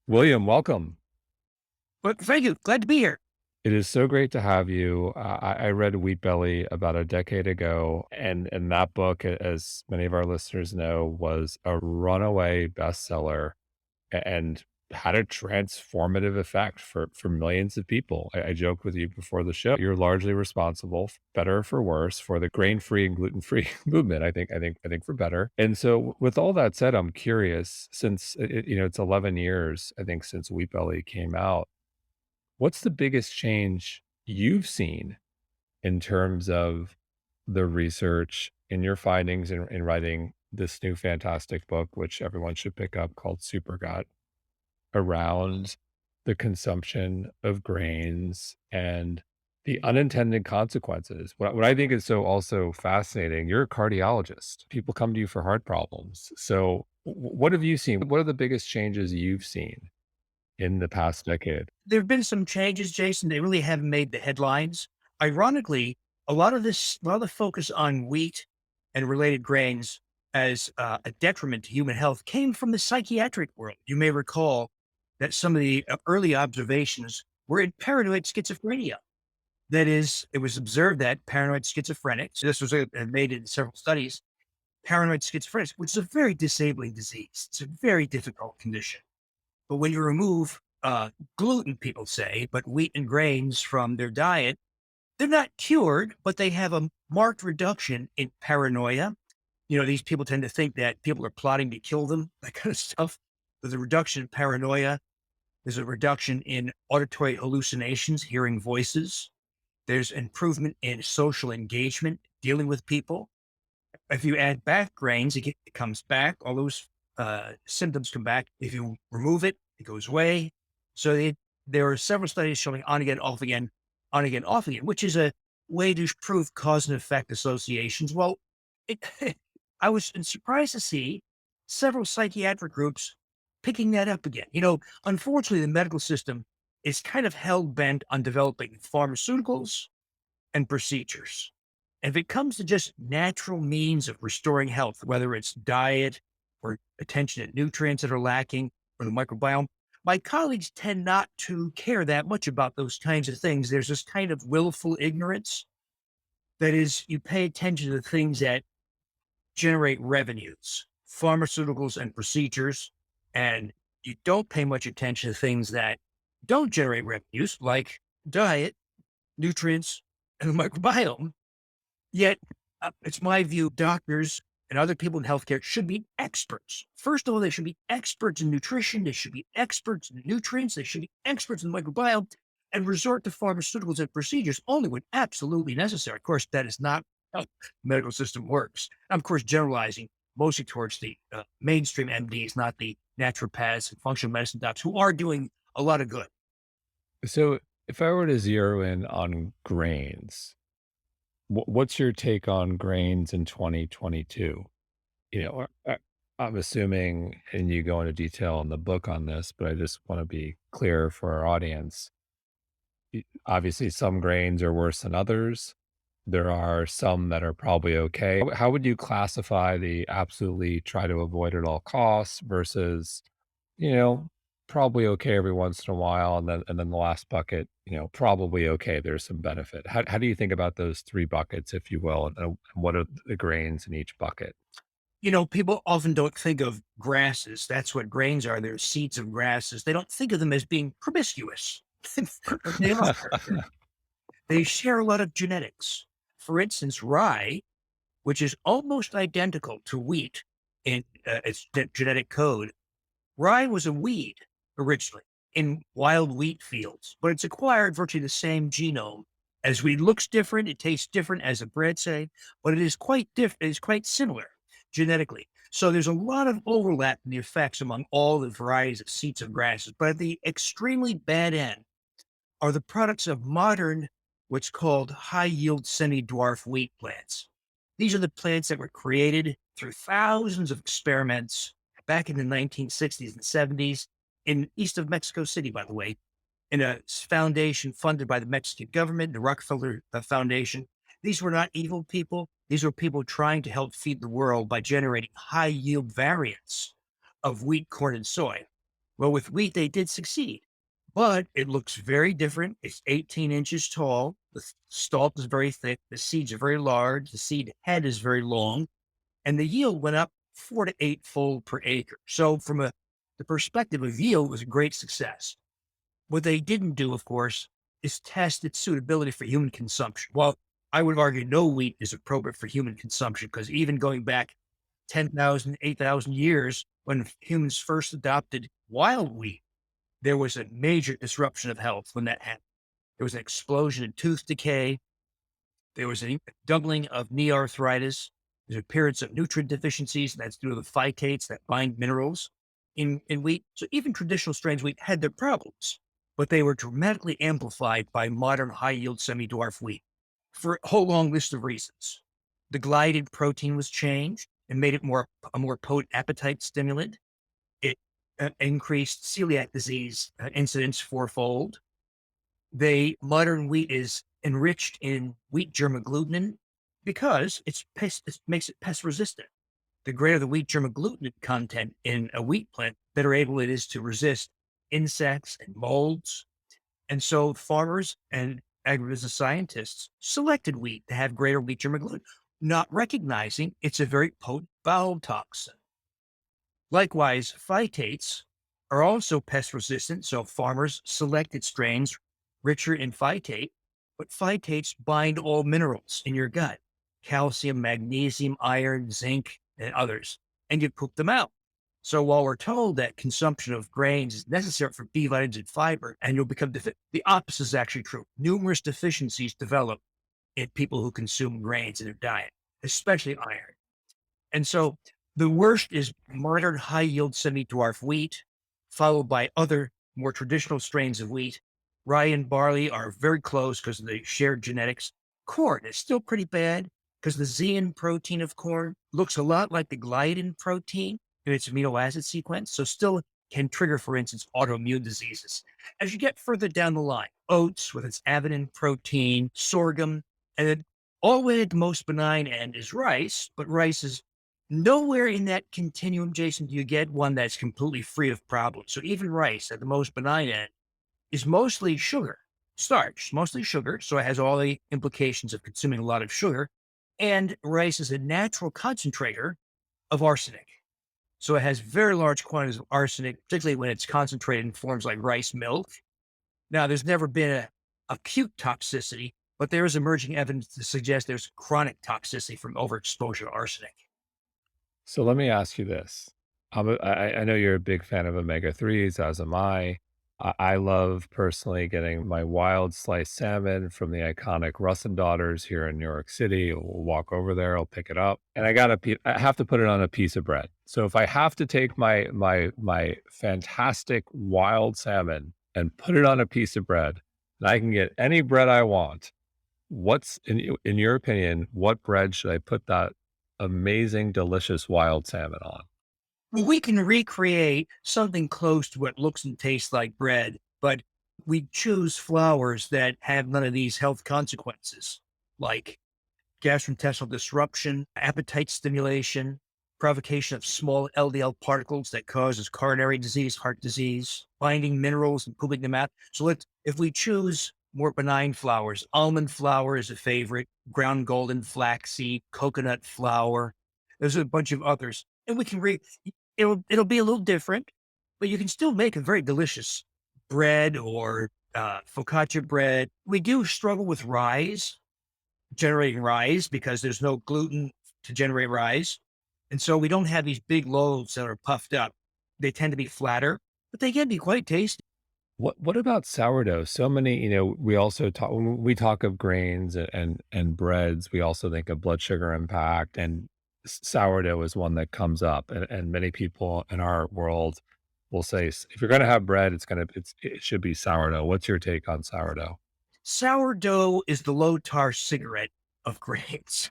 William, welcome. Well, thank you. Glad to be here. It is so great to have you. I read Wheat Belly about a decade ago, and that book, as many of our listeners know, was a runaway bestseller and had a transformative effect for millions of people. I joked with you before the show. You're largely responsible, better or for worse, for the grain-free and gluten-free movement. I think for better. And so, with all that said, I'm curious. Since it's 11 years, I think, since Wheat Belly came out. What's the biggest change you've seen in terms of the research in your findings in writing this new fantastic book, which everyone should pick up, called Super Gut, around the consumption of grains and the unintended consequences? What I think is so also fascinating, you're a cardiologist. People come to you for heart problems. So, what have you seen? What are the biggest changes you've seen in the past decade? There have been some changes, Jason. They really haven't made the headlines. Ironically, a lot of the focus on wheat and related grains as a detriment to human health came from the psychiatric world. You may recall that some of the early observations were in paranoid schizophrenia. That is, it was observed that paranoid schizophrenics, this was made in several studies, paranoid schizophrenics, which is a very disabling disease. It's a very difficult condition. But when you remove gluten, people say, but wheat and grains from their diet, they're not cured, but they have a marked reduction in paranoia. You know, these people tend to think that people are plotting to kill them, that kind of stuff. There's a reduction in paranoia. There's a reduction in auditory hallucinations, hearing voices. There's improvement in social engagement, dealing with people. If you add back grains, it comes back. All those symptoms come back. If you remove it, it goes away. So there are several studies showing on again, off again, on again, off again, which is a way to prove cause and effect associations. Well, it, I was surprised to see several psychiatric groups picking that up again. You know, unfortunately, the medical system is kind of hell bent on developing pharmaceuticals and procedures. And if it comes to just natural means of restoring health, whether it's diet or attention to nutrients that are lacking or the microbiome, my colleagues tend not to care that much about those kinds of things. There's this kind of willful ignorance that is, you pay attention to the things that generate revenues, pharmaceuticals and procedures, and you don't pay much attention to things that don't generate revenues, like diet, nutrients, and the microbiome. Yet, it's my view, doctors and other people in healthcare should be experts. First of all, they should be experts in nutrition. They should be experts in nutrients. They should be experts in the microbiome and resort to pharmaceuticals and procedures only when absolutely necessary. Of course, that is not how the medical system works. I'm, of course, generalizing mostly towards the mainstream MDs, not the naturopaths and functional medicine docs who are doing a lot of good. So, if I were to zero in on grains, what's your take on grains in 2022? I'm assuming, and you go into detail in the book on this, but I just want to be clear for our audience. Obviously, some grains are worse than others. There are some that are probably okay. How would you classify the absolutely try to avoid at all costs versus, you know, probably okay every once in a while, and then the last bucket, probably okay, there's some benefit. How do you think about those 3 buckets, if you will, and what are the grains in each bucket? You know, people often don't think of grasses. That's what grains are. They're seeds of grasses. They don't think of them as being promiscuous, but they are. They share a lot of genetics. For instance, rye, which is almost identical to wheat in its genetic code, rye was a weed originally in wild wheat fields, but it's acquired virtually the same genome as wheat. Looks different, it tastes different as a bread say, but it is quite different. It is quite similar genetically. So there's a lot of overlap in the effects among all the varieties of seeds of grasses. But at the extremely bad end are the products of modern, what's called high yield semi dwarf wheat plants. These are the plants that were created through thousands of experiments back in the 1960s and 70s in east of Mexico City, by the way, in a foundation funded by the Mexican government, the Rockefeller Foundation. These were not evil people. These were people trying to help feed the world by generating high yield variants of wheat, corn, and soy. Well, with wheat, they did succeed, but it looks very different. It's 18 inches tall. The stalk is very thick. The seeds are very large. The seed head is very long, and the yield went up 4 to 8 fold per acre. So, from the perspective of yield, it was a great success. What they didn't do, of course, is test its suitability for human consumption. Well, I would argue no wheat is appropriate for human consumption because even going back 10,000, 8,000 years, when humans first adopted wild wheat, there was a major disruption of health when that happened. There was an explosion in tooth decay. There was a doubling of knee arthritis. There's appearance of nutrient deficiencies. That's due to the phytates that bind minerals in wheat. So even traditional strains of wheat had their problems, but they were dramatically amplified by modern high yield semi dwarf wheat for a whole long list of reasons. The glided protein was changed and made it a more potent appetite stimulant. It increased celiac disease incidence fourfold. Modern wheat is enriched in wheat germ agglutinin because it makes it pest resistant. The greater the wheat germ agglutinin content in a wheat plant, better able it is to resist insects and molds. And so farmers and agribusiness scientists selected wheat to have greater wheat germ agglutinin, not recognizing it's a very potent bowel toxin. Likewise, phytates are also pest resistant, so farmers selected strains richer in phytate, but phytates bind all minerals in your gut: calcium, magnesium, iron, zinc, and others, and you poop them out. So while we're told that consumption of grains is necessary for B vitamins and fiber, and you'll become the opposite is actually true. Numerous deficiencies develop in people who consume grains in their diet, especially iron. And so the worst is modern high yield semi dwarf wheat, followed by other more traditional strains of wheat. Rye and barley are very close because of the shared genetics. Corn is still pretty bad because the zein protein of corn looks a lot like the gliadin protein in its amino acid sequence. So still can trigger, for instance, autoimmune diseases. As you get further down the line, oats with its avidin protein, sorghum, and then all the way at the most benign end is rice, but rice is nowhere in that continuum, Jason, do you get one that's completely free of problems. So even rice at the most benign end is mostly sugar, starch, mostly sugar. So it has all the implications of consuming a lot of sugar. And rice is a natural concentrator of arsenic. So it has very large quantities of arsenic, particularly when it's concentrated in forms like rice milk. Now, there's never been a acute toxicity, but there is emerging evidence to suggest there's chronic toxicity from overexposure to arsenic. So let me ask you this. I know you're a big fan of omega-3s, as am I. I love personally getting my wild sliced salmon from the iconic Russin Daughters here in New York City. We'll walk over there, I'll pick it up, and I have to put it on a piece of bread. So if I have to take my fantastic wild salmon and put it on a piece of bread, and I can get any bread I want, what's in your opinion, what bread should I put that amazing, delicious wild salmon on? Well, we can recreate something close to what looks and tastes like bread, but we choose flours that have none of these health consequences, like gastrointestinal disruption, appetite stimulation, provocation of small LDL particles that causes coronary disease, heart disease, binding minerals and pooping them out. So if we choose more benign flours, almond flour is a favorite, ground golden flaxseed, coconut flour. There's a bunch of others, and we can it'll be a little different, but you can still make a very delicious bread or focaccia bread. We do struggle with generating rise because there's no gluten to generate rise. And so we don't have these big loaves that are puffed up. They tend to be flatter, but they can be quite tasty. What about sourdough? So many, we also talk when we talk of grains and breads, we also think of blood sugar impact, and sourdough is one that comes up, and many people in our world will say, if you're going to have bread, it should be sourdough. What's your take on sourdough? Sourdough is the low tar cigarette of grains.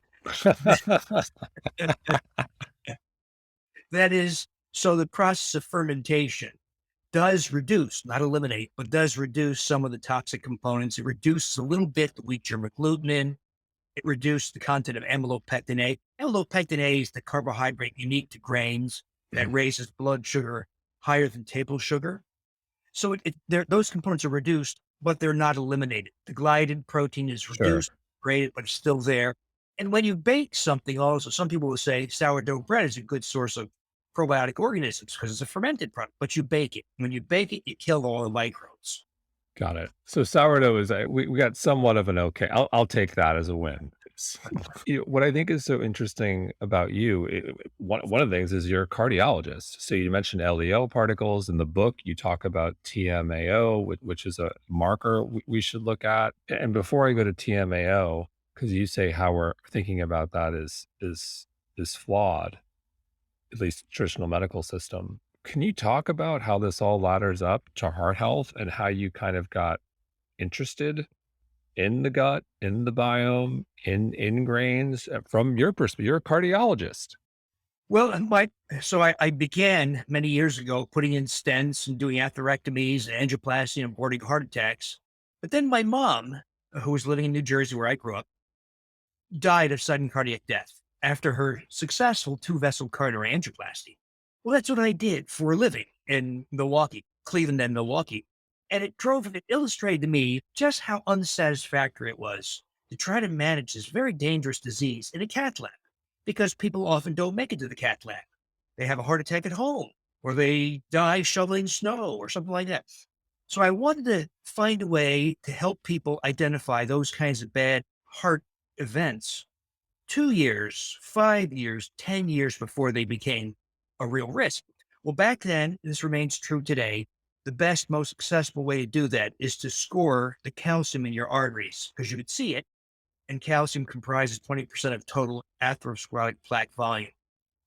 That is, so the process of fermentation does reduce, not eliminate, but does reduce some of the toxic components. It reduces a little bit the wheat germ agglutinin. It reduced the content of amylopectin A. Amylopectin A is the carbohydrate unique to grains that raises blood sugar higher than table sugar. So those components are reduced, but they're not eliminated. The gliadin protein is Sure. reduced, graded, but it's still there. And when you bake something, also, some people will say sourdough bread is a good source of probiotic organisms because it's a fermented product, but you bake it. When you bake it, you kill all the microbes. Got it. So sourdough is we got somewhat of an okay. I'll take that as a win. What I think is so interesting about you, one of the things is you're a cardiologist. So you mentioned LDL particles in the book. You talk about TMAO, which is a marker we should look at. And before I go to TMAO, because you say how we're thinking about that is flawed, at least traditional medical system. Can you talk about how this all ladders up to heart health and how you kind of got interested in the gut, in the biome, in grains from your perspective? You're a cardiologist. Well, I began many years ago putting in stents and doing atherectomies and angioplasty and aborting heart attacks. But then my mom, who was living in New Jersey where I grew up, died of sudden cardiac death after her successful two-vessel coronary angioplasty. Well, that's what I did for a living in Milwaukee, Cleveland and Milwaukee. And it illustrated to me just how unsatisfactory it was to try to manage this very dangerous disease in a cath lab because people often don't make it to the cath lab. They have a heart attack at home or they die shoveling snow or something like that. So I wanted to find a way to help people identify those kinds of bad heart events 2 years, 5 years, 10 years before they became a real risk. Well, back then, this remains true today. The best, most accessible way to do that is to score the calcium in your arteries because you could see it. And calcium comprises 20% of total atherosclerotic plaque volume.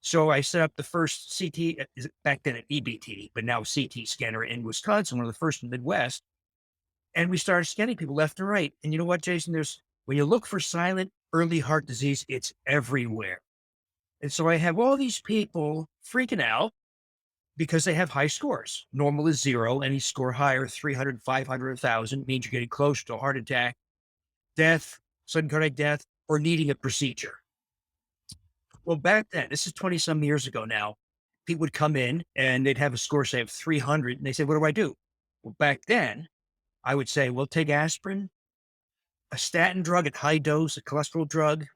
So I set up the first CT, back then at EBT, but now CT scanner in Wisconsin, one of the first in the Midwest. And we started scanning people left and right. And you know what, Jason? When you look for silent early heart disease, it's everywhere. And so I have all these people freaking out because they have high scores. Normal is zero. Any score higher, 300, 500, 1,000 means you're getting close to a heart attack, death, sudden cardiac death, or needing a procedure. Well, back then, this is 20 some years ago now, people would come in and they'd have a score, say, of 300. And they say, what do I do? Well, back then, I would say, well, take aspirin, a statin drug at high dose, a cholesterol drug,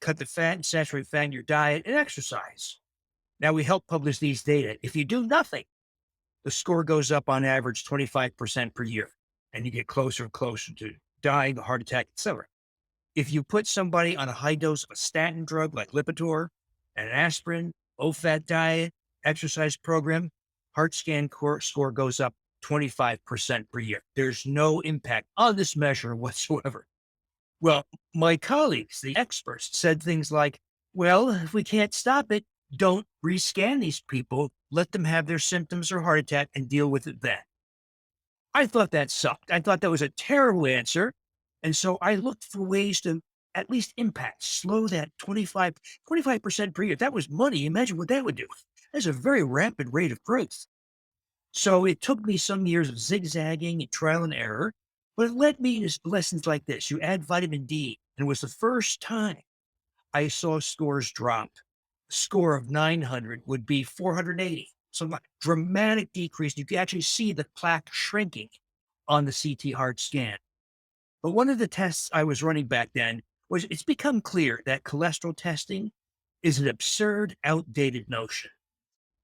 cut the fat and saturated fat in your diet, and exercise. Now we help publish these data. If you do nothing, the score goes up on average 25% per year, and you get closer and closer to dying, a heart attack, etc. If you put somebody on a high dose of a statin drug like Lipitor and an aspirin, low fat diet, exercise program, score goes up 25% per year. There's no impact on this measure whatsoever. Well, my colleagues, the experts, said things like, well, if we can't stop it, don't rescan these people. Let them have their symptoms or heart attack and deal with it then. I thought that sucked. I thought that was a terrible answer. And so I looked for ways to at least slow that 25% per year. If that was money, imagine what that would do. That's a very rapid rate of growth. So it took me some years of zigzagging and trial and error, but it led me to lessons like this. You add vitamin D, and it was the first time I saw scores drop. A score of 900 would be 480. So like dramatic decrease. You can actually see the plaque shrinking on the CT heart scan. But one of the tests I was running back then was it's become clear that cholesterol testing is an absurd, outdated notion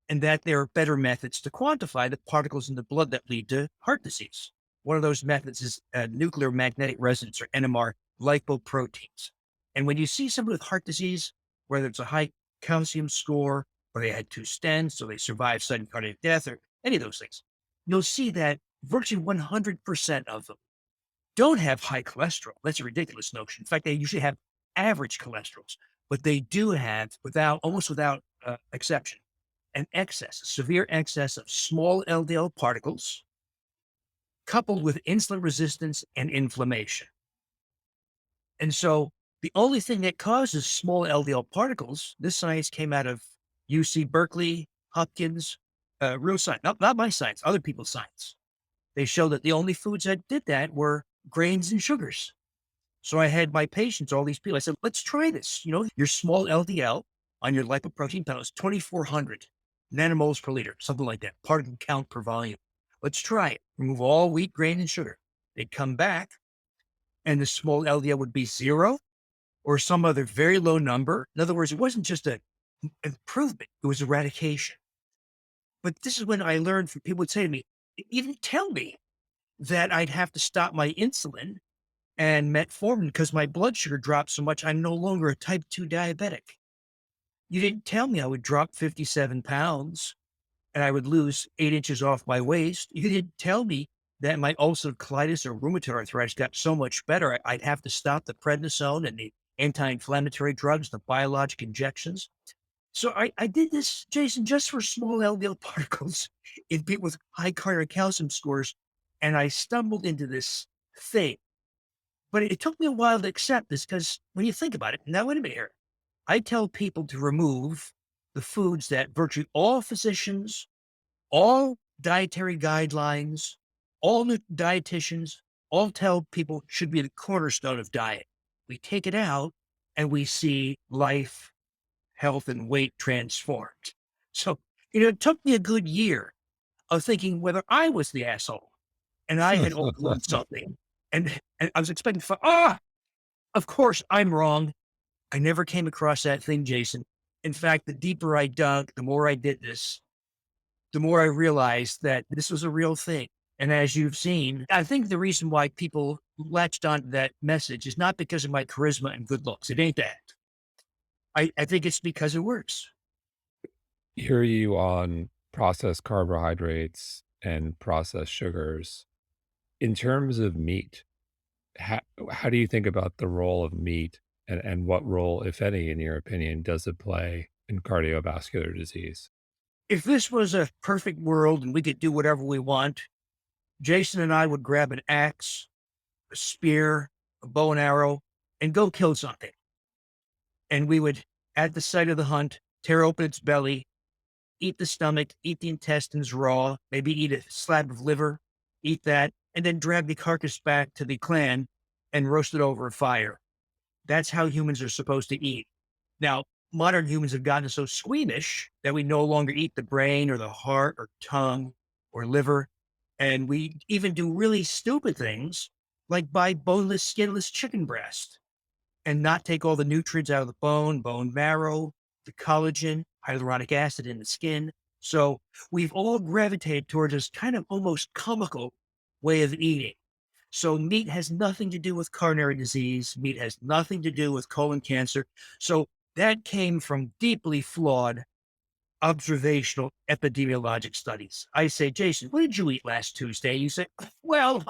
and that there are better methods to quantify the particles in the blood that lead to heart disease. One of those methods is nuclear magnetic resonance or NMR lipoproteins. And when you see somebody with heart disease, whether it's a high calcium score or they had two stents or they survived sudden cardiac death or any of those things, you'll see that virtually 100% of them don't have high cholesterol. That's a ridiculous notion. In fact, they usually have average cholesterols, but they do have, almost without exception, a severe excess of small LDL particles coupled with insulin resistance and inflammation. And so the only thing that causes small LDL particles, this science came out of UC Berkeley, Hopkins, real science, not my science, other people's science. They showed that the only foods that did that were grains and sugars. So I had my patients, all these people, I said, let's try this. Your small LDL on your lipoprotein panel is 2,400. nanomoles per liter, something like that, particle count per volume. Let's try it. Remove all wheat, grain, and sugar. They'd come back, and the small LDL would be zero or some other very low number. In other words, it wasn't just an improvement, it was eradication. But this is when I learned from people would say to me, "You didn't tell me that I'd have to stop my insulin and metformin because my blood sugar dropped so much I'm no longer a type 2 diabetic. You didn't tell me I would drop 57 pounds and I would lose 8 inches off my waist. You didn't tell me that my ulcerative colitis or rheumatoid arthritis got so much better I'd have to stop the prednisone and the anti-inflammatory drugs, the biologic injections." So I did this, Jason, just for small LDL particles in people with high cardiac calcium scores, and I stumbled into this thing. But it took me a while to accept this because when you think about it, now wait a minute here. I tell people to remove the foods that virtually all physicians, all dietary guidelines, all dietitians, all tell people should be the cornerstone of diet. We take it out and we see life, health, and weight transformed. So, it took me a good year of thinking whether I was the asshole and I had overlooked something. And I was expecting to, of course I'm wrong. I never came across that thing, Jason. In fact, the deeper I dug, the more I did this, the more I realized that this was a real thing. And as you've seen, I think the reason why people latched onto that message is not because of my charisma and good looks. It ain't that. I think it's because it works. Hear you on processed carbohydrates and processed sugars. In terms of meat, how, how do you think about the role of meat and what role, if any, in your opinion, does it play in cardiovascular disease? If this was a perfect world and we could do whatever we want, Jason and I would grab an axe, a spear, a bow and arrow, and go kill something. And we would, at the site of the hunt, tear open its belly, eat the stomach, eat the intestines raw, maybe eat a slab of liver, eat that, and then drag the carcass back to the clan and roast it over a fire. That's how humans are supposed to eat. Now, modern humans have gotten so squeamish that we no longer eat the brain or the heart or tongue or liver. And we even do really stupid things like buy boneless, skinless chicken breast and not take all the nutrients out of the bone, bone marrow, the collagen, hyaluronic acid in the skin. So we've all gravitated towards this kind of almost comical way of eating. So meat has nothing to do with coronary disease. Meat has nothing to do with colon cancer. So that came from deeply flawed observational epidemiologic studies. I say, Jason, what did you eat last Tuesday? You say, well,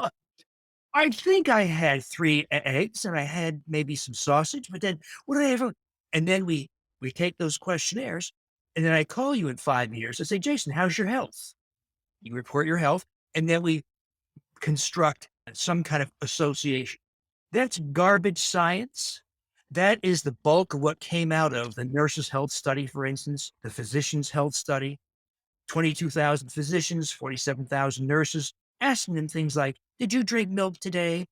I think I had three eggs and I had maybe some sausage, but then what did I ever? And then we take those questionnaires, and then I call you in 5 years and say, Jason, how's your health? You report your health, and then we construct some kind of association. That's garbage science. That is the bulk of what came out of the nurses' health study, for instance, the physicians' health study, 22,000 physicians, 47,000 nurses, asking them things like, did you drink milk today?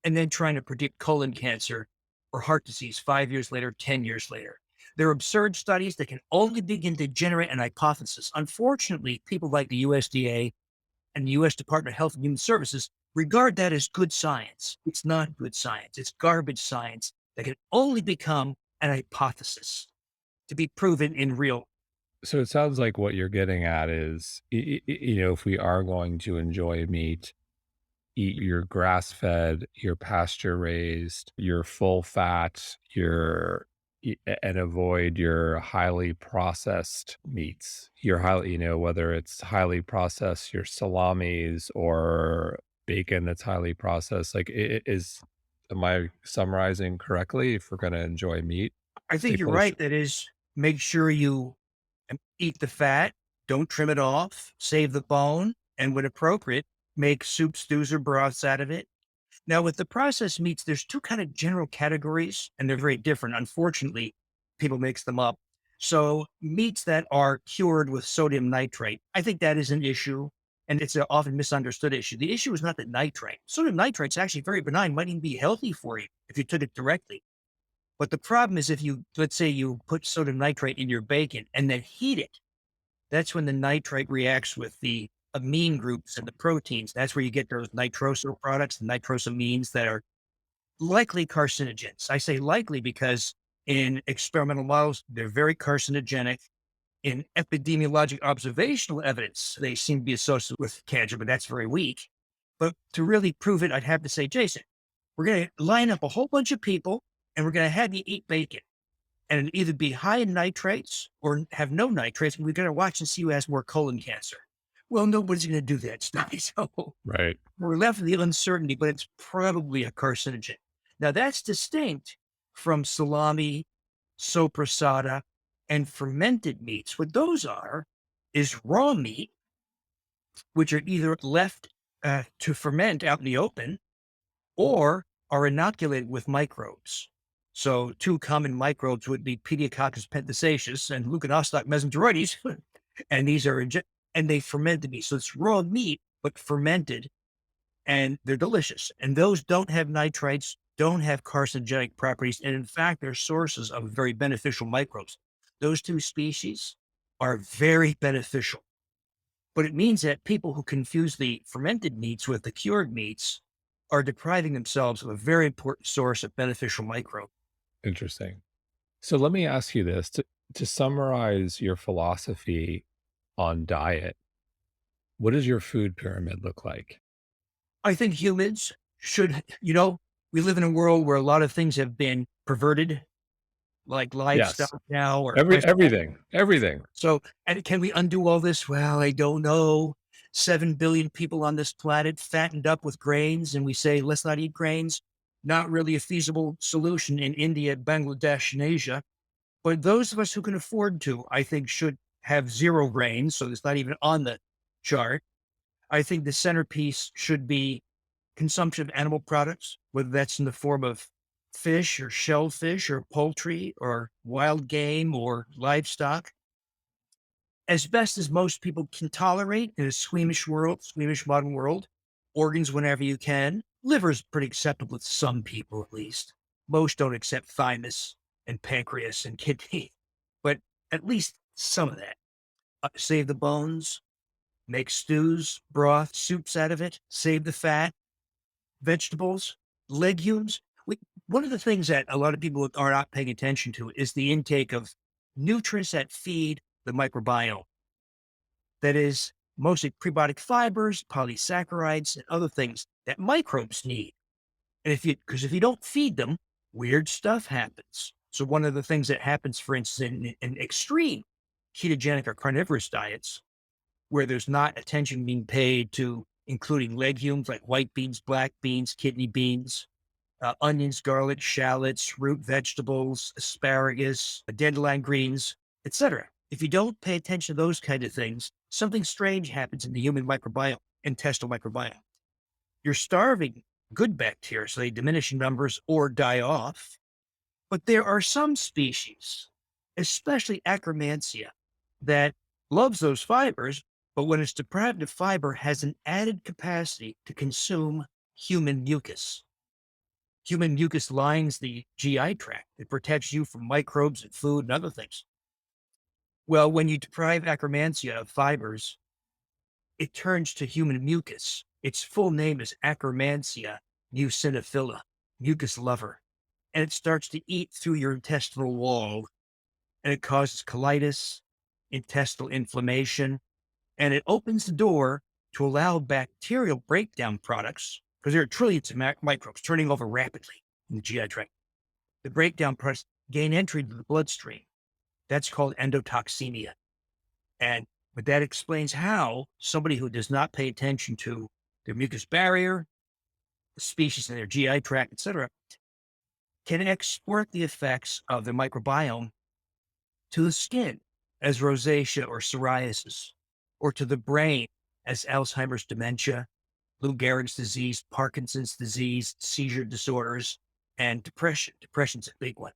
And then trying to predict colon cancer or heart disease 5 years later, 10 years later. They're absurd studies that can only begin to generate an hypothesis. Unfortunately, people like the USDA and the US Department of Health and Human Services regard that as good science. It's not good science. It's garbage science that can only become an hypothesis to be proven in real. So it sounds like what you're getting at is, if we are going to enjoy meat, eat your grass fed, your pasture raised, your full fat, and avoid your highly processed meats. Your highly, whether it's highly processed, your salamis or bacon that's highly processed. Like, am I summarizing correctly? If we're going to enjoy meat, I stay think you're close. right. That is, make sure you eat the fat, don't trim it off, save the bone, and when appropriate, make soup, stews, or broths out of it. Now, with the processed meats, there's two kind of general categories, and they're very different. Unfortunately, people mix them up. So, meats that are cured with sodium nitrate, I think that is an issue, and it's an often misunderstood issue. The issue is not the nitrate. Sodium nitrate is actually very benign, might even be healthy for you if you took it directly. But the problem is if you, let's say you put sodium nitrate in your bacon and then heat it, That's when the nitrite reacts with the amine groups and the proteins. That's where you get those nitrosyl products, the nitrosamines that are likely carcinogens. I say likely because in experimental models, they're very carcinogenic. In epidemiologic observational evidence, they seem to be associated with cancer, but that's very weak. But to really prove it, I'd have to say, Jason, we're going to line up a whole bunch of people and we're going to have you eat bacon and it'll either be high in nitrates or have no nitrates. And we're going to watch and see who has more colon cancer. Well, nobody's going to do that study. So Right. we're left with the uncertainty, but it's probably a carcinogen. Now, that's distinct from salami, sopressata, and fermented meats. What those are is raw meat, which are either left to ferment out in the open or are inoculated with microbes. So, two common microbes would be Pediococcus pendisaceus and Leuconostoc mesenteroides, and these are and they ferment the meat. So it's raw meat, but fermented, and they're delicious. And those don't have nitrites, don't have carcinogenic properties, and in fact, they're sources of very beneficial microbes. Those two species are very beneficial, but it means that people who confuse the fermented meats with the cured meats are depriving themselves of a very important source of beneficial microbes. Interesting. So let me ask you this to summarize your philosophy on diet, what does your food pyramid look like? I think humans should, we live in a world where a lot of things have been perverted, like Yes. livestock now or lifestyle. Everything. So, and can we undo all this? Well, I don't know. 7 billion people on this planet fattened up with grains, and we say, let's not eat grains. Not really a feasible solution in India, Bangladesh, and Asia. But those of us who can afford to, I think, should have zero grains. So it's not even on the chart. I think the centerpiece should be consumption of animal products, whether that's in the form of fish or shellfish or poultry or wild game or livestock as best as most people can tolerate in a squeamish modern world. Organs whenever you can. Liver's pretty acceptable to some people, at least. Most don't accept thymus and pancreas and kidney, but at least some of that. Save the bones, make stews, broth, soups out of it, save the fat, vegetables, legumes. One of the things that a lot of people are not paying attention to is the intake of nutrients that feed the microbiome. That is mostly prebiotic fibers, polysaccharides, and other things that microbes need. And because if you don't feed them, weird stuff happens. So one of the things that happens, for instance, in extreme ketogenic or carnivorous diets, where there's not attention being paid to including legumes like white beans, black beans, kidney beans, onions, garlic, shallots, root vegetables, asparagus, dandelion greens, etc. If you don't pay attention to those kind of things, something strange happens in the human microbiome, intestinal microbiome. You're starving good bacteria, so they diminish in numbers or die off. But there are some species, especially Akkermansia, that loves those fibers, but when it's deprived of fiber, has an added capacity to consume human mucus. Human mucus lines the GI tract. It protects you from microbes and food and other things. Well, when you deprive Akkermansia of fibers, it turns to human mucus. Its full name is Akkermansia muciniphila, mucus lover. And it starts to eat through your intestinal wall and it causes colitis, intestinal inflammation, and it opens the door to allow bacterial breakdown products, because there are trillions of microbes turning over rapidly in the GI tract. The breakdown products gain entry to the bloodstream. That's called endotoxemia. And but that explains how somebody who does not pay attention to their mucus barrier, the species in their GI tract, etc., can export the effects of the microbiome to the skin as rosacea or psoriasis, or to the brain as Alzheimer's dementia, Lou Gehrig's disease, Parkinson's disease, seizure disorders, and depression. Depression's a big one.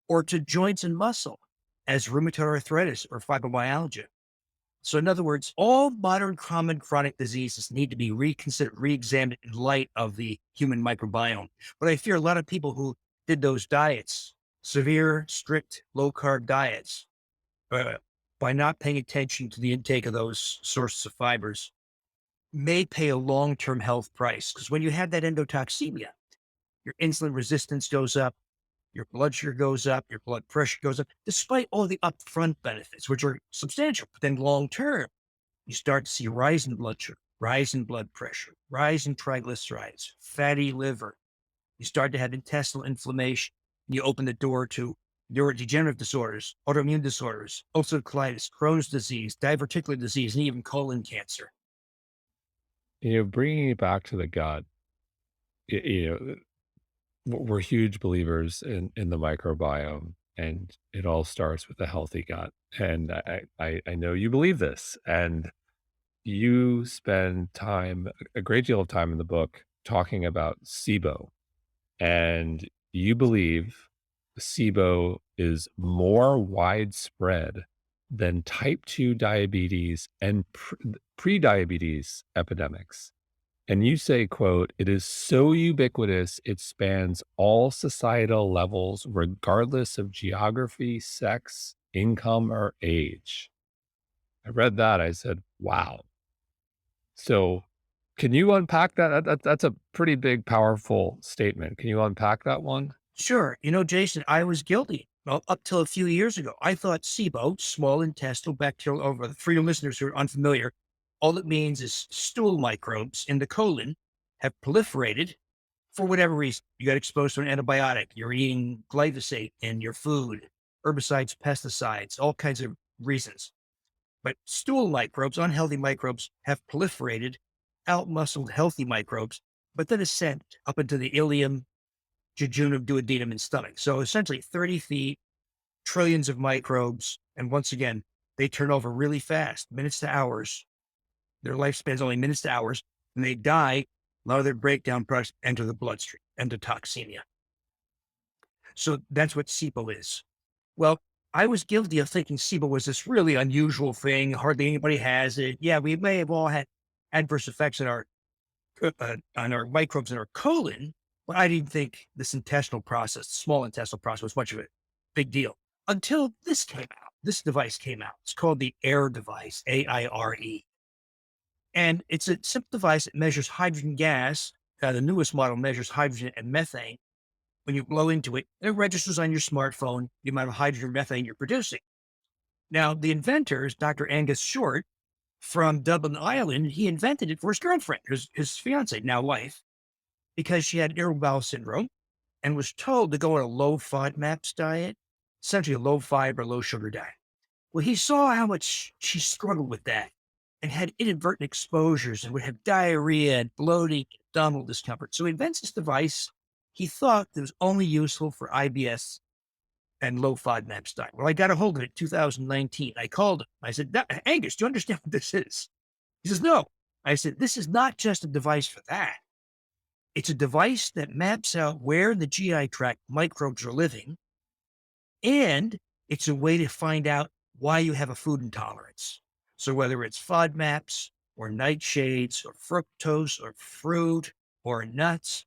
Or to joints and muscle as rheumatoid arthritis or fibromyalgia. So, in other words, all modern common chronic diseases need to be reconsidered, re-examined in light of the human microbiome. But I fear a lot of people who did those diets, severe, strict, low carb diets, uh, by not paying attention to the intake of those sources of fibers may pay a long-term health price. Because when you have that endotoxemia, your insulin resistance goes up, your blood sugar goes up, your blood pressure goes up, despite all the upfront benefits, which are substantial. But then long term, you start to see rise in blood sugar, rise in blood pressure, rise in triglycerides, fatty liver. You start to have intestinal inflammation. You open the door to neurodegenerative disorders, autoimmune disorders, ulcerative colitis, Crohn's disease, diverticular disease, and even colon cancer. Bringing it back to the gut, y you know, we're huge believers in the microbiome, and it all starts with a healthy gut, and I know you believe this, and you spend time a great deal of time in the book talking about SIBO, and you believe SIBO is more widespread than type 2 diabetes and pre-diabetes epidemics. And you say, quote, "It is so ubiquitous, it spans all societal levels, regardless of geography, sex, income, or age." I read that. I said, wow. So can you unpack that? That's a pretty big, powerful statement. Can you unpack that one? Sure. You know, Jason, I was guilty. Well, up till a few years ago, I thought SIBO, small intestinal bacterial overgrowth, for your listeners who are unfamiliar, all it means is stool microbes in the colon have proliferated for whatever reason. You got exposed to an antibiotic, you're eating glyphosate in your food, herbicides, pesticides, all kinds of reasons. But stool microbes, unhealthy microbes, have proliferated, outmuscled healthy microbes, but then ascend up into the ileum, jejunum, duodenum, and stomach. So essentially 30 feet, trillions of microbes. And once again, they turn over really fast, minutes to hours. Their lifespan is only minutes to hours. And they die. A lot of their breakdown products enter the bloodstream, endotoxemia. So that's what SIBO is. Well, I was guilty of thinking SIBO was this really unusual thing. Hardly anybody has it. Yeah, we may have all had adverse effects on our microbes in our colon, but I didn't think this intestinal process, small intestinal process, was much of a big deal until this came out. This device came out. It's called the AIR device, AIRE. And it's a simple device that measures hydrogen gas. The newest model measures hydrogen and methane. When you blow into it, it registers on your smartphone the amount of hydrogen and methane you're producing. Now, the inventor is Dr. Angus Short from Dublin, Ireland. He invented it for his girlfriend, his fiance, now wife, because she had irritable bowel syndrome and was told to go on a low FODMAPs diet, essentially a low fiber, low sugar diet. Well, he saw how much she struggled with that and had inadvertent exposures and would have diarrhea and bloating, abdominal discomfort. So he invents this device he thought that was only useful for IBS and low FODMAPs diet. Well, I got a hold of it in 2019. I called him. I said, Angus, do you understand what this is? He says, no. I said, this is not just a device for that. It's a device that maps out where the GI tract microbes are living, and it's a way to find out why you have a food intolerance. So whether it's FODMAPs or nightshades or fructose or fruit or nuts.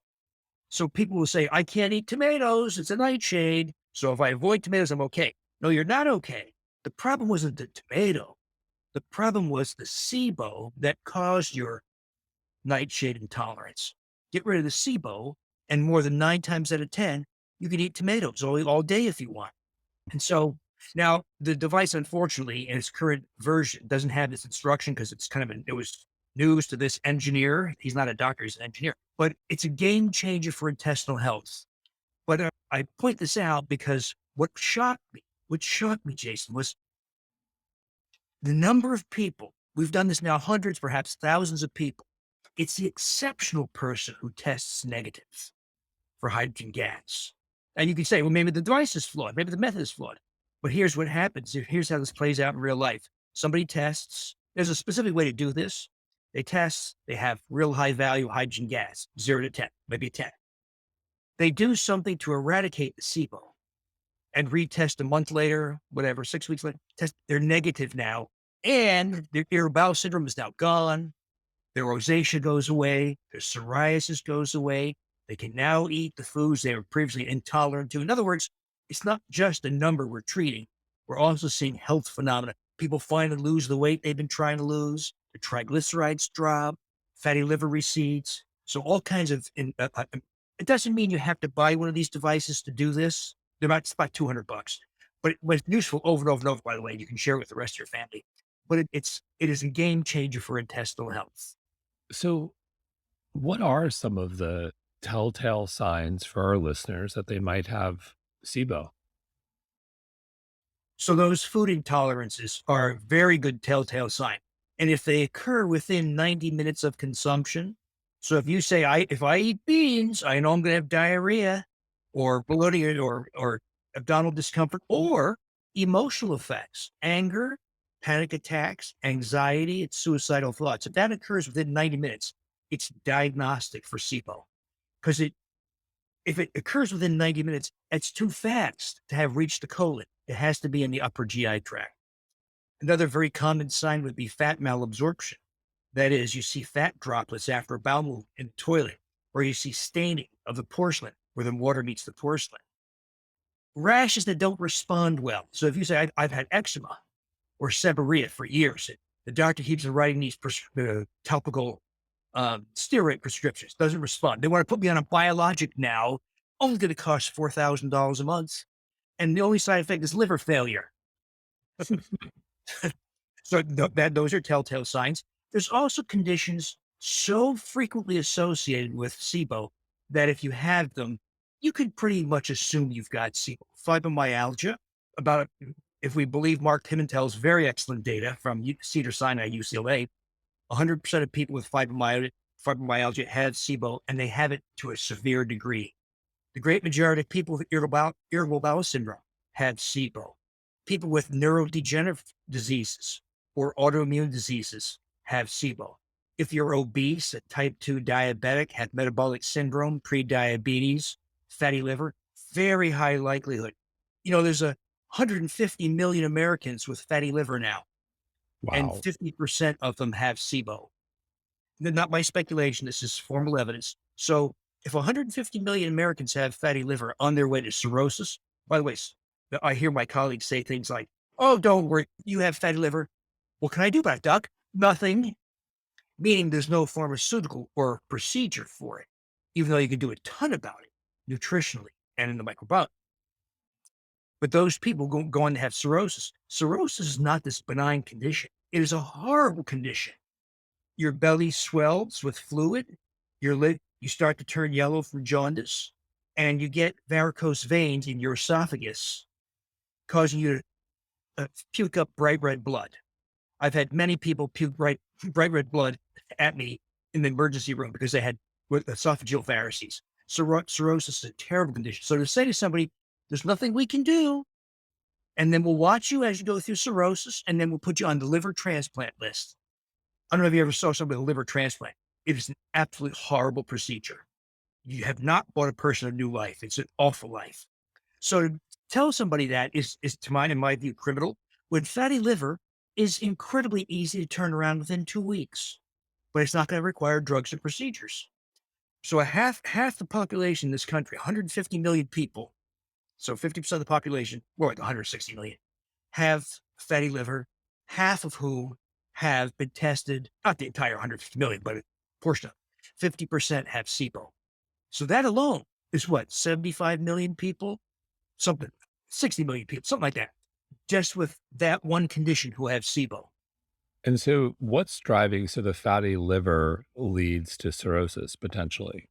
So people will say, I can't eat tomatoes. It's a nightshade. So if I avoid tomatoes, I'm okay. No, you're not okay. The problem wasn't the tomato. The problem was the SIBO that caused your nightshade intolerance. Get rid of the SIBO, and more than 9 times out of 10, you can eat tomatoes all day if you want. And so now the device, unfortunately, in its current version, doesn't have this instruction because it's it was news to this engineer. He's not a doctor, he's an engineer, but it's a game changer for intestinal health. But I point this out because what shocked me, Jason, was the number of people. We've done this now, hundreds, perhaps thousands of people. It's the exceptional person who tests negative for hydrogen gas. And you can say, well, maybe the device is flawed, maybe the method is flawed. But here's what happens. Here's how this plays out in real life. Somebody tests. There's a specific way to do this. They test, they have real high value hydrogen gas, 0 to 10, maybe a 10. They do something to eradicate the SIBO and retest a month later, whatever, 6 weeks later, test, they're negative now. And their irritable bowel syndrome is now gone. Their rosacea goes away. Their psoriasis goes away. They can now eat the foods they were previously intolerant to. In other words, it's not just a number we're treating. We're also seeing health phenomena People finally lose the weight they've been trying to lose. The triglycerides drop, fatty liver recedes. So all kinds of. It doesn't mean you have to buy one of these devices to do this. It's about $200, but it's useful over and over and over. By the way, you can share it with the rest of your family. But it is a game changer for intestinal health. So, what are some of the telltale signs for our listeners that they might have SIBO? So those food intolerances are a very good telltale sign. And if they occur within 90 minutes of consumption, so if you say, if I eat beans, I know I'm going to have diarrhea or bloating or abdominal discomfort or emotional effects, anger, panic attacks, anxiety, and suicidal thoughts. If that occurs within 90 minutes, it's diagnostic for SIBO because if it occurs within 90 minutes, it's too fast to have reached the colon. It has to be in the upper GI tract. Another very common sign would be fat malabsorption. That is, you see fat droplets after a bowel movement in the toilet, or you see staining of the porcelain where the water meets the porcelain. Rashes that don't respond well. So if you say, I've had eczema or seborrhea for years, the doctor keeps writing these topical steroid prescriptions, doesn't respond. They want to put me on a biologic now, only going to cost $4,000 a month. And the only side effect is liver failure. So those are telltale signs. There's also conditions so frequently associated with SIBO that if you have them, you could pretty much assume you've got SIBO. Fibromyalgia, about if we believe Mark Pimentel's very excellent data from Cedars-Sinai, UCLA, 100% of people with fibromyalgia have SIBO, and they have it to a severe degree. The great majority of people with irritable bowel syndrome have SIBO. People with neurodegenerative diseases or autoimmune diseases have SIBO. If you're obese, a type 2 diabetic, have metabolic syndrome, prediabetes, fatty liver, very high likelihood. There's 150 million Americans with fatty liver now, and Wow. 50% of them have SIBO. Not my speculation. This is formal evidence. So if 150 million Americans have fatty liver on their way to cirrhosis, by the way, I hear my colleagues say things like, oh, don't worry, you have fatty liver. What can I do about it, doc? Nothing. Meaning there's no pharmaceutical or procedure for it, even though you can do a ton about it nutritionally and in the microbiome. But those people go on to have cirrhosis. Cirrhosis is not this benign condition. It is a horrible condition. Your belly swells with fluid, you start to turn yellow from jaundice, and you get varicose veins in your esophagus, causing you to puke up bright red blood. I've had many people puke bright red blood at me in the emergency room because they had esophageal varices. Cirrhosis is a terrible condition. So to say to somebody, there's nothing we can do, and then we'll watch you as you go through cirrhosis, and then we'll put you on the liver transplant list. I don't know if you ever saw somebody with a liver transplant. It is an absolutely horrible procedure. You have not brought a person a new life. It's an awful life. So to tell somebody that is in my view, criminal. When fatty liver is incredibly easy to turn around within 2 weeks, but it's not going to require drugs and procedures. So half the population in this country, 150 million people, so 50% of the population, more like 160 million, have fatty liver, half of whom have been tested, not the entire 150 million, but a portion of it. 50% have SIBO. So that alone is what, 75 million people? Something, 60 million people, something like that, just with that one condition who have SIBO. And so, what's driving? So, the fatty liver leads to cirrhosis potentially.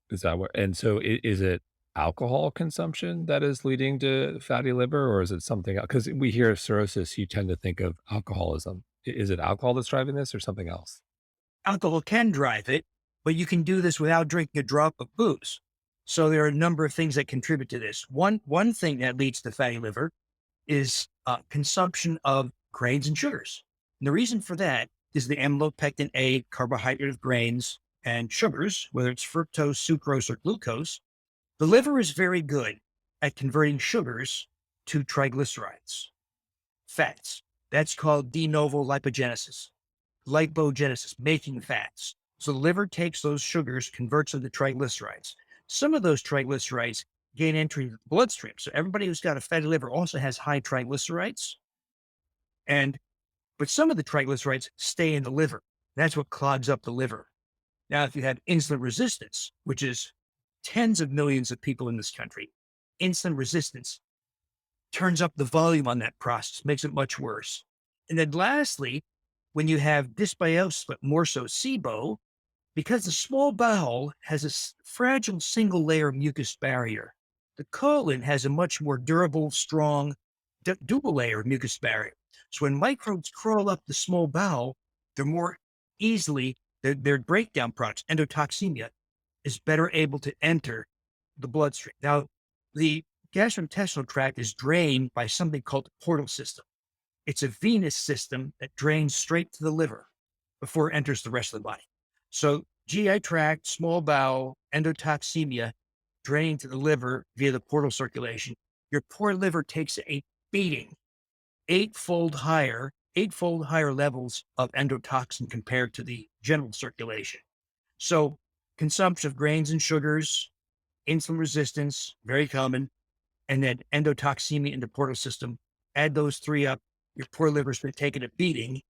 Is that what? And so, is it alcohol consumption that is leading to fatty liver, or is it something else? Because we hear cirrhosis, you tend to think of alcoholism. Is it alcohol that's driving this, or something else? Alcohol can drive it, but you can do this without drinking a drop of booze. So there are a number of things that contribute to this. One thing that leads to fatty liver is consumption of grains and sugars. And the reason for that is the amylopectin A carbohydrate of grains and sugars, whether it's fructose, sucrose, or glucose. The liver is very good at converting sugars to triglycerides, fats. That's called de novo lipogenesis, lipogenesis, making fats. So the liver takes those sugars, converts them to triglycerides. Some of those triglycerides gain entry into the bloodstream. So everybody who's got a fatty liver also has high triglycerides. And but some of the triglycerides stay in the liver. That's what clogs up the liver. Now, if you have insulin resistance, which is tens of millions of people in this country, insulin resistance turns up the volume on that process, makes it much worse. And then lastly, when you have dysbiosis, but more so SIBO, because the small bowel has a fragile single layer mucus barrier, the colon has a much more durable, strong dual layer mucus barrier. So when microbes crawl up the small bowel, they're more easily, their breakdown products, endotoxemia, is better able to enter the bloodstream. Now, the gastrointestinal tract is drained by something called the portal system. It's a venous system that drains straight to the liver before it enters the rest of the body. So GI tract, small bowel, endotoxemia, draining to the liver via the portal circulation. Your poor liver takes a beating, eightfold higher levels of endotoxin compared to the general circulation. So consumption of grains and sugars, insulin resistance, very common, and then endotoxemia in the portal system. Add those three up, your poor liver's been taking a beating.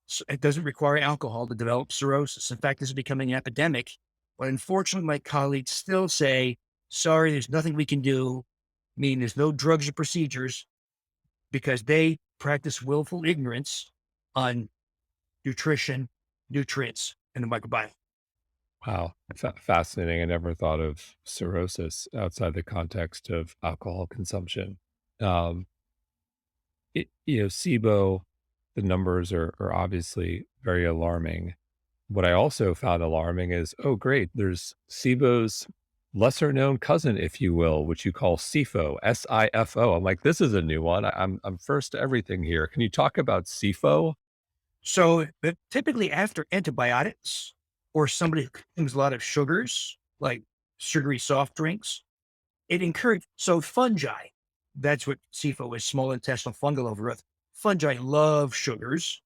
So it doesn't require alcohol to develop cirrhosis. In fact, this is becoming an epidemic. But unfortunately, my colleagues still say, sorry, there's nothing we can do, meaning there's no drugs or procedures, because they practice willful ignorance on nutrition, nutrients, and the microbiome. Wow, fascinating. I never thought of cirrhosis outside the context of alcohol consumption. Um, SIBO, the numbers are obviously very alarming. What I also found alarming is, oh, great, there's SIBO's lesser known cousin, if you will, which you call SIFO, SIFO. I'm like, this is a new one. I'm first to everything here. Can you talk about SIFO? So, but typically after antibiotics or somebody who consumes a lot of sugars, like sugary soft drinks, it encourages, so fungi, that's what SIFO is, small intestinal fungal overgrowth. Fungi love sugars.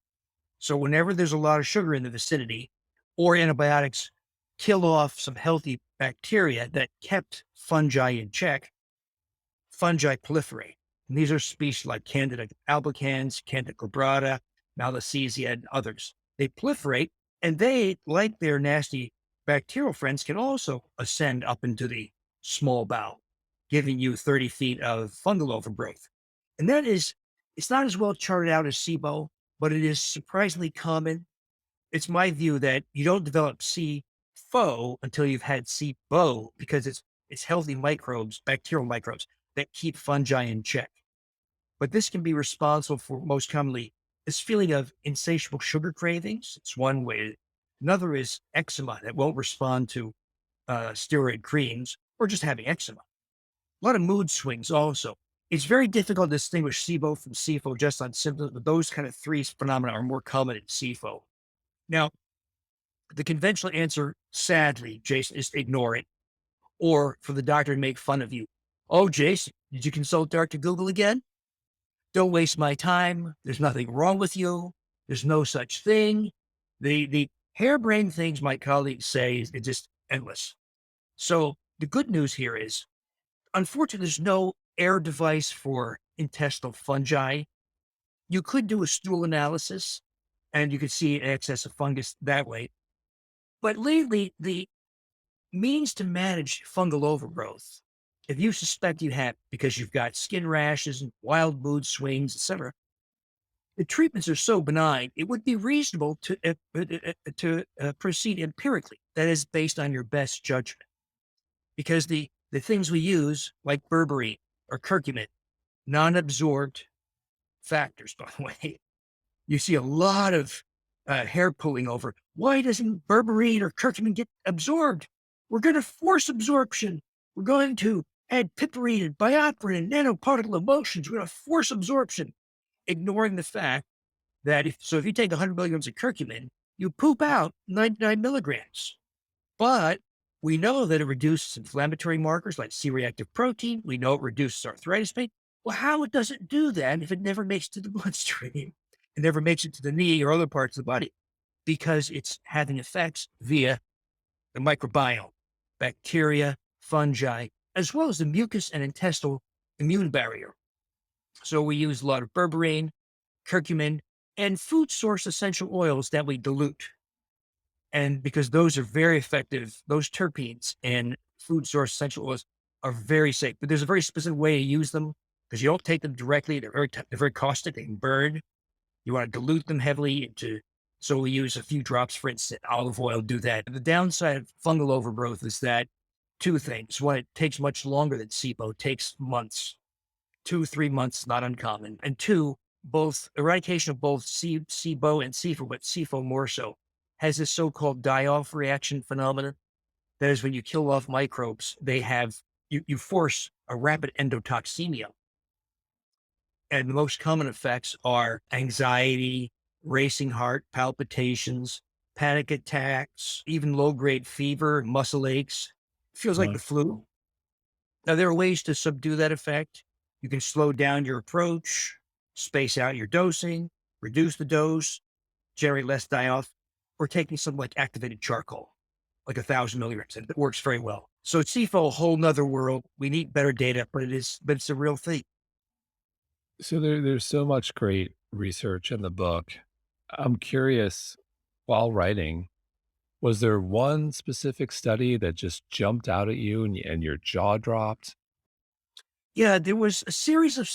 So whenever there's a lot of sugar in the vicinity or antibiotics kill off some healthy bacteria that kept fungi in check, fungi proliferate. And these are species like Candida albicans, Candida glabrata, Malassezia, and others. They proliferate, and they, like their nasty bacterial friends, can also ascend up into the small bowel, giving you 30 feet of fungal overgrowth. And that is, it's not as well charted out as SIBO, but it is surprisingly common. It's my view that you don't develop SIFO until you've had SIBO because it's healthy microbes, bacterial microbes that keep fungi in check. But this can be responsible for most commonly this feeling of insatiable sugar cravings. It's one way. Another is eczema that won't respond to steroid creams or just having eczema. A lot of mood swings also. It's very difficult to distinguish SIBO from SIFO just on symptoms, but those kind of three phenomena are more common in SIFO. Now, the conventional answer, sadly, Jason, is to ignore it or for the doctor to make fun of you. Oh, Jason, did you consult Dr. Google again? Don't waste my time. There's nothing wrong with you. There's no such thing. The harebrained things my colleagues say is just endless. So the good news here is, unfortunately, there's no air device for intestinal fungi. You could do a stool analysis and you could see an excess of fungus that way. But lately, the means to manage fungal overgrowth, if you suspect you have because you've got skin rashes and wild mood swings, etc., the treatments are so benign, it would be reasonable to proceed empirically. That is based on your best judgment, because the things we use, like berberine or curcumin, non-absorbed factors, by the way, you see a lot of hair pulling over. Why doesn't berberine or curcumin get absorbed? We're going to force absorption. We're going to add piperine and bioperine and nanoparticle emulsions. We're going to force absorption, ignoring the fact that if you take 100 milligrams of curcumin, you poop out 99 milligrams. But we know that it reduces inflammatory markers like C-reactive protein. We know it reduces arthritis pain. Well, how does it do that if it never makes it to the bloodstream? It never makes it to the knee or other parts of the body because it's having effects via the microbiome, bacteria, fungi, as well as the mucus and intestinal immune barrier. So we use a lot of berberine. curcumin, and food source essential oils that we dilute. And because those are very effective, those terpenes and food source essential oils are very safe. But there's a very specific way to use them because you don't take them directly. They're very caustic. They can burn. You want to dilute them heavily into. So we use a few drops, for instance, olive oil. Do that. The downside of fungal overgrowth is that two things. One, it takes much longer than SIBO. It takes months, 2, 3 months, not uncommon. And two, both eradication of both SIBO and SIFO, but SIFO more so, has this so-called die-off reaction phenomenon. That is, when you kill off microbes, you force a rapid endotoxemia. And the most common effects are anxiety, racing heart, palpitations, panic attacks, even low-grade fever, muscle aches. Feels like the flu. Now, there are ways to subdue that effect. You can slow down your approach, space out your dosing, reduce the dose, generate less die-off, or taking something like activated charcoal, like 1,000 milligrams. And it works very well. So it's CFO, a whole nother world. We need better data, but it's a real thing. So there's so much great research in the book. I'm curious, while writing, was there one specific study that just jumped out at you and your jaw dropped? Yeah, there was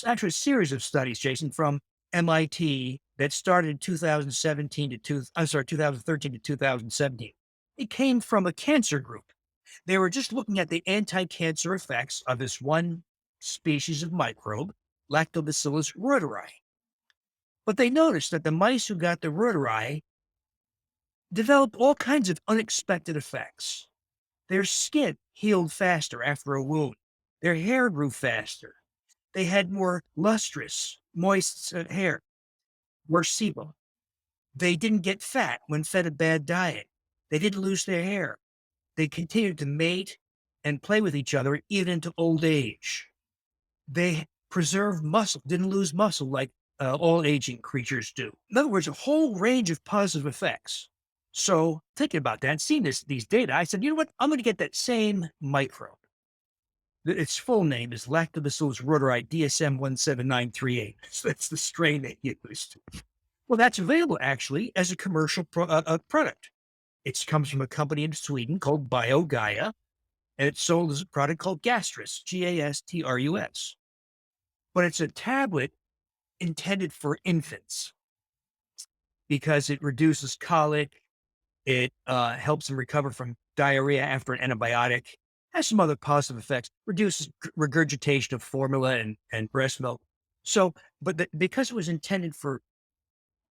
actually a series of studies, Jason, from MIT that started in 2017 to 2013 to 2017. It came from a cancer group. They were just looking at the anti-cancer effects of this one species of microbe, Lactobacillus reuteri. But they noticed that the mice who got the reuteri developed all kinds of unexpected effects. Their skin healed faster after a wound. Their hair grew faster. They had more lustrous, moist hair, worse sebum. They didn't get fat when fed a bad diet. They didn't lose their hair. They continued to mate and play with each other even into old age. They preserved muscle, didn't lose muscle like all aging creatures do. In other words, a whole range of positive effects. So, thinking about that, seeing these data, I said, you know what? I'm going to get that same microbe. Its full name is Lactobacillus reuteri DSM 17938. So that's the strain they used. Well, that's available actually as a commercial product. It comes from a company in Sweden called BioGaia, and it's sold as a product called Gastrus, Gastrus. But it's a tablet intended for infants because it reduces colic. It helps them recover from diarrhea after an antibiotic. Has some other positive effects. Reduces regurgitation of formula and breast milk. So, because it was intended for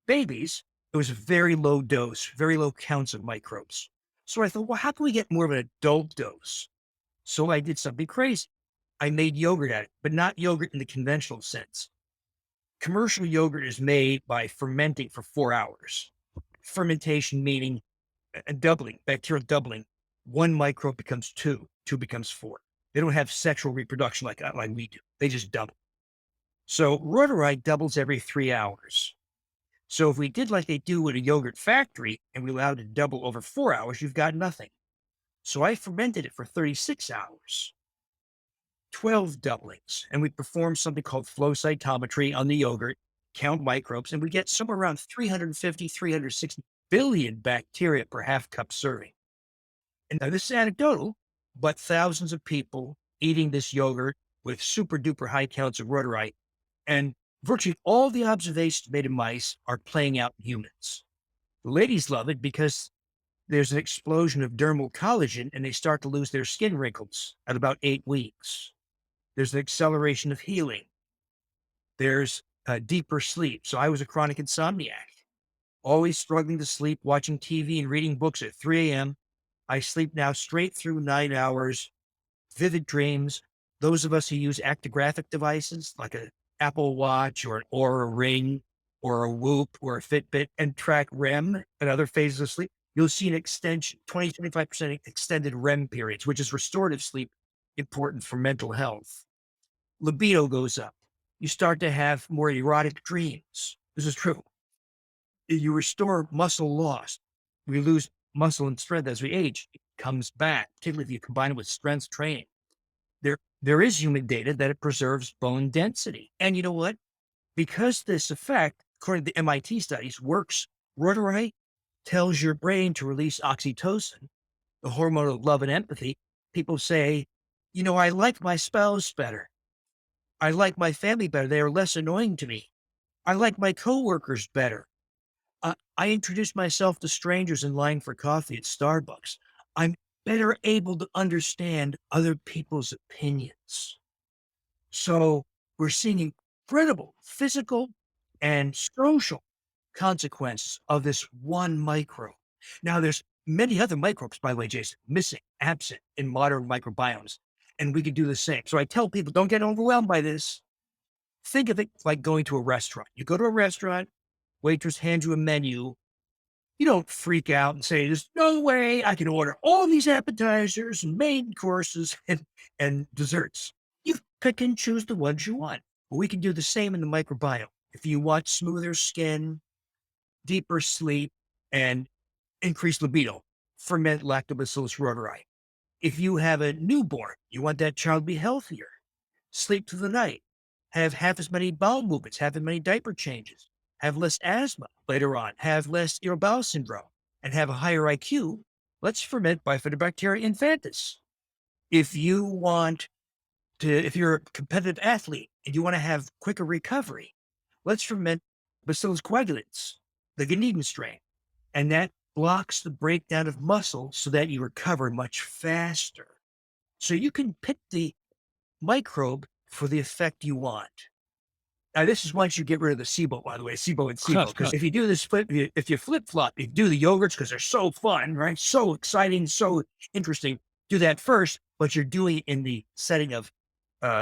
babies, it was a very low dose, very low counts of microbes. So I thought, well, how can we get more of an adult dose? So I did something crazy. I made yogurt at it, but not yogurt in the conventional sense. Commercial yogurt is made by fermenting for 4 hours. Fermentation meaning doubling, bacterial doubling. One microbe becomes two, two becomes four. They don't have sexual reproduction like we do. They just double. So reuteri doubles every 3 hours. So if we did like they do with a yogurt factory and we allowed it to double over 4 hours, you've got nothing. So I fermented it for 36 hours, 12 doublings, and we performed something called flow cytometry on the yogurt, count microbes, and we get somewhere around 350, 360 billion bacteria per half cup serving. And now this is anecdotal, but thousands of people eating this yogurt with super duper high counts of reuteri, and virtually all the observations made in mice are playing out in humans. The ladies love it because there's an explosion of dermal collagen and they start to lose their skin wrinkles at about 8 weeks. There's an acceleration of healing. There's a deeper sleep. So I was a chronic insomniac, always struggling to sleep, watching TV and reading books at 3 a.m. I sleep now straight through 9 hours, vivid dreams. Those of us who use actigraphic devices like an Apple Watch or an Aura Ring or a Whoop or a Fitbit and track REM and other phases of sleep, you'll see an extension, 20, 25% extended REM periods, which is restorative sleep, important for mental health. Libido goes up. You start to have more erotic dreams. This is true. You restore muscle loss. We lose muscle and strength as we age. It comes back, particularly if you combine it with strength training. There is human data that it preserves bone density. And you know what? Because this effect, according to the MIT studies, works. Reuteri tells your brain to release oxytocin, the hormone of love and empathy. People say, I like my spouse better. I like my family better. They are less annoying to me. I like my coworkers better. I introduce myself to strangers in line for coffee at Starbucks. I'm better able to understand other people's opinions. So we're seeing incredible physical and social consequences of this one microbe. Now, there's many other microbes, by the way, Jason, missing, absent in modern microbiomes, and we could do the same. So I tell people, don't get overwhelmed by this. Think of it like going to a restaurant. You go to a restaurant, waitress hands you a menu. You don't freak out and say, "There's no way I can order all these appetizers and main courses and desserts." You pick and choose the ones you want. Well, we can do the same in the microbiome. If you want smoother skin, deeper sleep, and increased libido, ferment Lactobacillus reuteri. If you have a newborn, you want that child to be healthier, sleep through the night, have half as many bowel movements, have as many diaper changes, have less asthma later on, have less irritable bowel syndrome, and have a higher IQ, let's ferment Bifidobacteria infantis. If you're a competitive athlete and you want to have quicker recovery, let's ferment Bacillus coagulans, the Ganeden strain, and that blocks the breakdown of muscle so that you recover much faster. So you can pick the microbe for the effect you want. Now, this is once you get rid of the SIBO, by the way, SIBO and SIBO. Because if you do this flip, if you flip flop, you do the yogurts because they're so fun, right? So exciting, so interesting. Do that first, but you're doing it in the setting of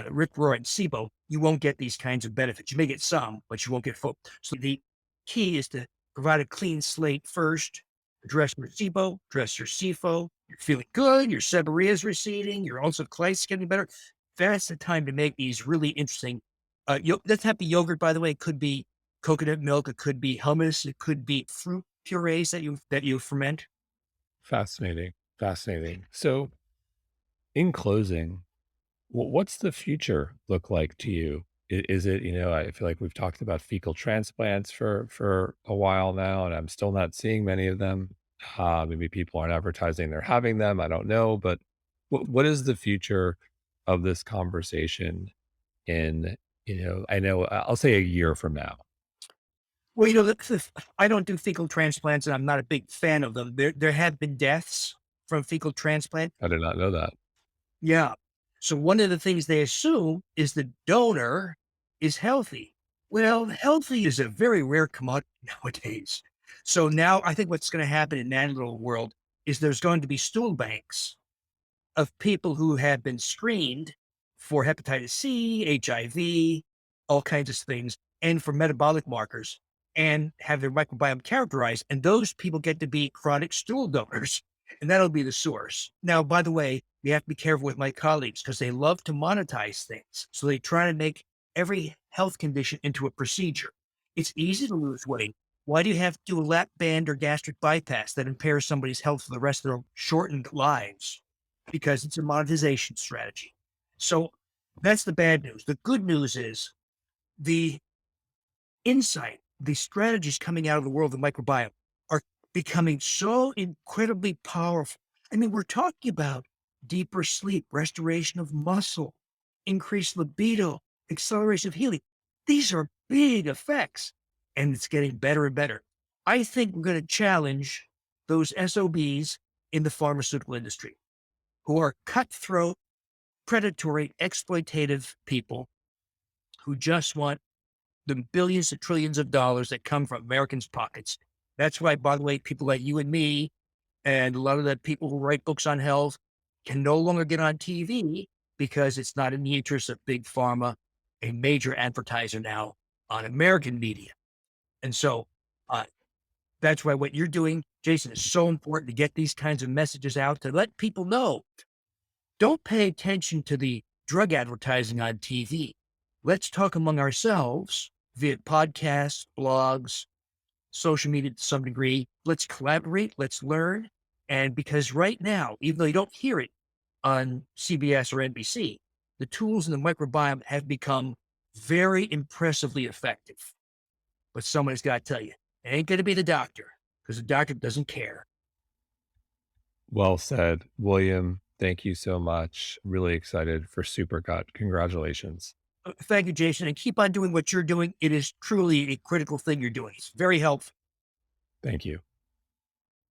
Rip Roy and SIBO. You won't get these kinds of benefits. You may get some, but you won't get full. So the key is to provide a clean slate first, address your SIBO, address your SIFO. You're feeling good. Your seborrhea is receding. Your ulcerative colitis is getting better. That's the time to make these really interesting that type of yogurt, by the way, could be coconut milk, it could be hummus, it could be fruit purees that you ferment. Fascinating, fascinating. So, in closing, what's the future look like to you? Is it, I feel like we've talked about fecal transplants for a while now, and I'm still not seeing many of them. Maybe people aren't advertising they're having them. I don't know, but what is the future of this conversation in, I know I'll say a year from now. Well, I don't do fecal transplants, and I'm not a big fan of them. There have been deaths from fecal transplant. I did not know that. Yeah. So one of the things they assume is the donor is healthy. Well, healthy is a very rare commodity nowadays. So now I think what's going to happen in that little world is there's going to be stool banks of people who have been screened for hepatitis C, HIV, all kinds of things, and for metabolic markers, and have their microbiome characterized. And those people get to be chronic stool donors, and that'll be the source. Now, by the way, we have to be careful with my colleagues because they love to monetize things. So they try to make every health condition into a procedure. It's easy to lose weight. Why do you have to do a lap band or gastric bypass that impairs somebody's health for the rest of their shortened lives? Because it's a monetization strategy. So that's the bad news. The good news is the insight, the strategies coming out of the world of the microbiome are becoming so incredibly powerful. I mean, we're talking about deeper sleep, restoration of muscle, increased libido, acceleration of healing. These are big effects, and it's getting better and better. I think we're going to challenge those SOBs in the pharmaceutical industry who are cutthroat, predatory, exploitative people who just want the billions and trillions of dollars that come from Americans' pockets. That's why, by the way, people like you and me and a lot of the people who write books on health can no longer get on TV because it's not in the interest of big pharma, a major advertiser now on American media. And so uh, that's why what you're doing, Jason, is so important to get these kinds of messages out to let people know. Don't pay attention to the drug advertising on TV. Let's talk among ourselves via podcasts, blogs, social media to some degree. Let's collaborate, let's learn. And because right now, even though you don't hear it on CBS or NBC, the tools in the microbiome have become very impressively effective. but somebody's got to tell you. It ain't going to be the doctor because the doctor doesn't care. Well said, William. Thank you so much. Really excited for Super Gut. Congratulations. Thank you, Jason, and keep on doing what you're doing. It is truly a critical thing you're doing. It's very helpful. Thank you.